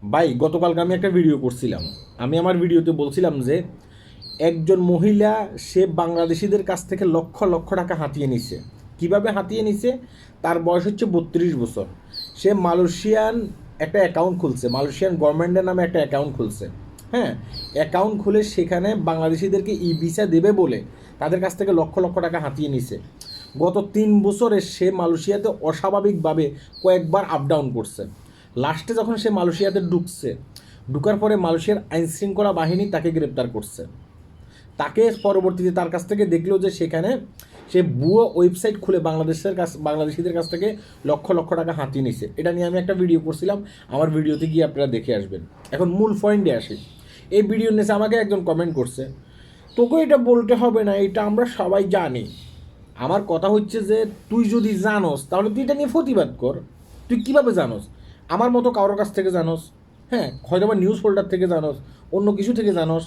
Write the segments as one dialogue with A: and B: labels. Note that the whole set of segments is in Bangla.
A: ভাই গতকালকে আমি একটা ভিডিও করছিলাম। আমি আমার ভিডিওতে বলছিলাম যে একজন মহিলা সে বাংলাদেশিদের কাছ থেকে লক্ষ লক্ষ টাকা হাতিয়ে নিছে। কিভাবে হাতিয়ে নিছে? তার বয়স হচ্ছে 32 বছর। সে মালয়েশিয়ান একটা অ্যাকাউন্ট খুলছে, মালয়েশিয়ান গভর্নমেন্টের নামে একটা অ্যাকাউন্ট খুলছে। হ্যাঁ, অ্যাকাউন্ট খুলে সেখানে বাংলাদেশিদেরকে ই ভিসা দেবে বলে তাদের কাছ থেকে লক্ষ লক্ষ টাকা হাতিয়ে নিছে। গত 3 বছরে সে মালয়েশিয়াতে অস্বাভাবিকভাবে কয়েকবার আপ ডাউন করছে। লাস্টে যখন সে মালয়েশিয়াতে ঢুকার পরে মালয়েশিয়ার আইনশৃঙ্খলা বাহিনী তাকে গ্রেপ্তার করছে। তাকে পরবর্তীতে তার কাছ থেকে দেখলো যে সেখানে সে ভুয়ো ওয়েবসাইট খুলে বাংলাদেশিদের কাছ থেকে লক্ষ লক্ষ টাকা হাতিয়ে নিছে। এটা নিয়ে আমি একটা ভিডিও করছিলাম, আমার ভিডিওতে গিয়ে আপনারা দেখে আসবেন। এখন মূল পয়েন্টে আসি। এই ভিডিও নিয়ে আমাকে একজন কমেন্ট করছে, তোকে এটা বলতে হবে না, এটা আমরা সবাই জানি। আমার কথা হচ্ছে যে তুই যদি জানোস তাহলে তুই এটা নিয়ে প্রতিবাদ কর। তুই কীভাবে জানোস? আমার মতো কারোর কাছ থেকে জানোস? হ্যাঁ, হয়তো বা নিউজ হোল্ডার থেকে জানোস, অন্য কিছু থেকে জানোস।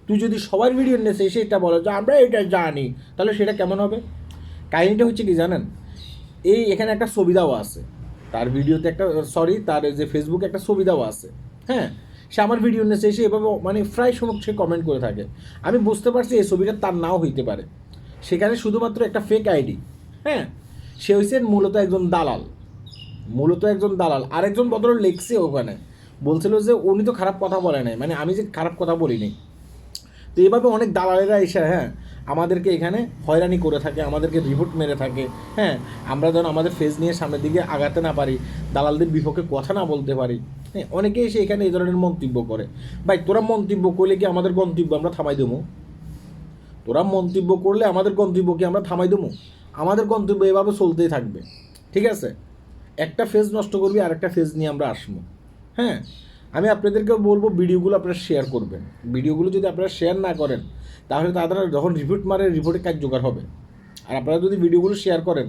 A: তুই যদি সবার ভিডিও নিয়ে এসে এটা বলো যে আমরা এটা জানি, তাহলে সেটা কেমন হবে? কাহিনিটা হচ্ছে কি জানেন, এখানে একটা ছবি দেওয়া আছে, তার ভিডিওতে একটা তার যে ফেসবুকে একটা ছবি দেওয়া আছে। হ্যাঁ, সে আমার ভিডিও নিয়ে এসে এভাবে মানে প্রায় সময় সে কমেন্ট করে থাকে। আমি বুঝতে পারছি এই ছবিটা তার নাও হইতে পারে, সেখানে শুধুমাত্র একটা ফেক আইডি। হ্যাঁ, সে হয়েছে মূলত একজন দালাল। আরেকজন বদল লেখছে ওখানে, বলছিল যে উনি তো খারাপ কথা বলে নাই, মানে আমি যে খারাপ কথা বলিনি। তো এইভাবে অনেক দালালেরা এসে আমাদেরকে এখানে হয়রানি করে থাকে, আমাদেরকে রিপোর্ট মেরে থাকে। হ্যাঁ, আমরা যেন আমাদের ফেজ নিয়ে সামনের দিকে আগাতে না পারি, দালালদের বিপক্ষে কথা না বলতে পারি। হ্যাঁ, অনেকেই এসে এখানে এই ধরনের মন্তব্য করে। ভাই তোরা মন্তব্য করলে কি আমাদের গন্তব্য আমরা থামাই দেবো? তোরা মন্তব্য করলে আমাদের গন্তব্য কি আমরা থামাই দেবো? আমাদের গন্তব্য এভাবে চলতেই থাকবে। ঠিক আছে, একটা ফেজ নষ্ট করবি, আরেকটা ফেজ নিয়ে আমরা আসবো। হ্যাঁ, আমি আপনাদেরকে বলবো ভিডিওগুলো আপনারা শেয়ার করবেন। ভিডিওগুলো যদি আপনারা শেয়ার না করেন তাহলে তারা যখন রিপোর্ট মারে রিপোর্টে কার্যকর হবে। আর আপনারা যদি ভিডিওগুলো শেয়ার করেন,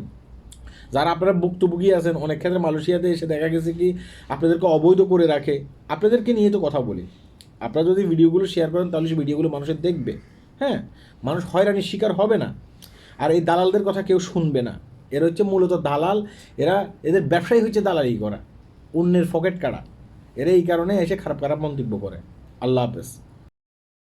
A: যারা আপনারা ভুক্তভোগী আছেন, অনেক ক্ষেত্রে মালয়েশিয়াতে এসে দেখা গেছে কি আপনাদেরকে অবৈধ করে রাখে, আপনাদেরকে নিয়ে তো কথা বলি। আপনারা যদি ভিডিওগুলো শেয়ার করেন তাহলে সেই ভিডিওগুলো মানুষের দেখবে। হ্যাঁ, মানুষ হয়রানির শিকার হবে না। আর এই দালালদের কথা কেউ শুনবে না। এরা হচ্ছে মূলত দালাল। এদের ব্যবসায়ী হচ্ছে দালালি করা, অন্যের পকেট কাটা। এরা এই কারণে এসে খারাপ খারাপ মন্তব্য করে। আল্লাহ হাফেজ।